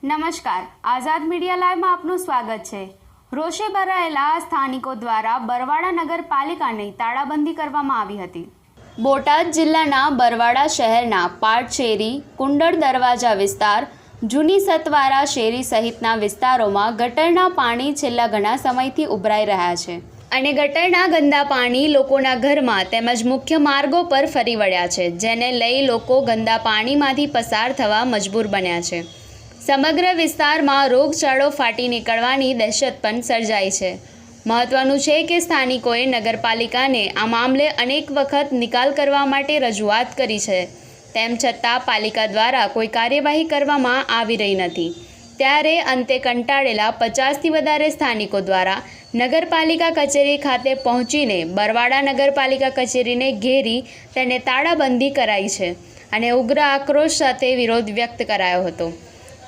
નમસ્કાર, આઝાદ મીડિયા લાઈવમાં આપનું સ્વાગત છે। રોષે ભરાયેલા સ્થાનિકો દ્વારા બરવાડા નગરપાલિકાની તાળાબંધી કરવામાં આવી હતી। બોટાદ જિલ્લાના બરવાડા શહેરના પાટશેરી, કુંડળ દરવાજા વિસ્તાર, જૂની સતવારા શેરી સહિતના વિસ્તારોમાં ગટરના પાણી છેલ્લા ઘણા સમયથી ઉભરાઈ રહ્યા છે અને ગટરના ગંદા પાણી લોકોના ઘરમાં તેમજ મુખ્ય માર્ગો પર ફરી વળ્યા છે, જેને લઈ લોકો ગંદા પાણીમાંથી પસાર થવા મજબૂર બન્યા છે। સમગ્ર વિસ્તારમાં રોગચાળો ફાટી નીકળવાની દહેશત પણ સર્જાઈ છે। મહત્વનું છે કે સ્થાનિકોએ નગરપાલિકાને આ મામલે અનેક વખત નિકાલ કરવા માટે રજૂઆત કરી છે, તેમ છતાં પાલિકા દ્વારા કોઈ કાર્યવાહી કરવામાં આવી રહી નથી। ત્યારે અંતે કંટાળેલા 50થી વધારે સ્થાનિકો દ્વારા નગરપાલિકા કચેરી ખાતે પહોંચીને બરવાડા નગરપાલિકા કચેરીને ઘેરી તેને તાળાબંધી કરાઈ છે અને ઉગ્ર આક્રોશ સાથે વિરોધ વ્યક્ત કરાયો હતો।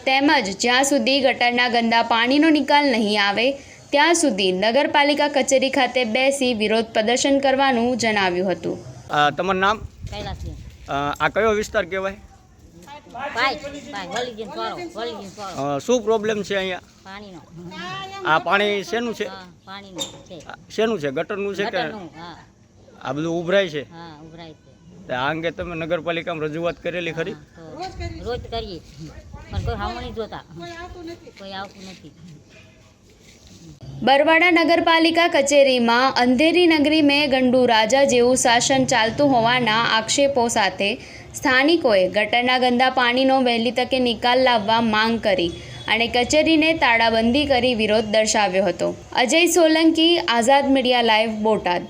તેમજ જ્યાં સુધી ગટરના ગંદા પાણીનો નિકાલ નહીં આવે ત્યાં સુધી નગરપાલિકા કચેરી ખાતે બેસી વિરોધ પ્રદર્શન કરવાનું જણાવ્યું હતું। તમારું નામ? કૈલાસબેન। આ કયો વિસ્તાર કહેવાય? શું પ્રોબ્લેમ છે અહીંયા? પાણીનો। આ પાણી શેનું છે? પાણીનું છે। શેનું છે? ગટરનું છે કે આ બધું ઉભરાય છે? હા, ઉભરાય છે। આ અંગે તમે નગરપાલિકામાં રજૂઆત કરેલી ખરી? રોજ કરીએ પણ કોઈ સામું નહીં જોતા, કોઈ આવતું નથી। બરવાડા નગરપાલિકા કચેરીમાં અંધેરી નગરી મેં ગંડુ રાજા જેવું શાસન ચાલતું હોવાના આક્ષેપો સાથે સ્થાનિકોએ ગટરના ગંદા પાણીનો વહેલી તકે નિકાલ લાવવા માંગ કરી અને કચેરીને તાળાબંધી કરી વિરોધ દર્શાવ્યો હતો। અજય સોલંકી, આઝાદ મીડિયા લાઈવ, બોટાદ।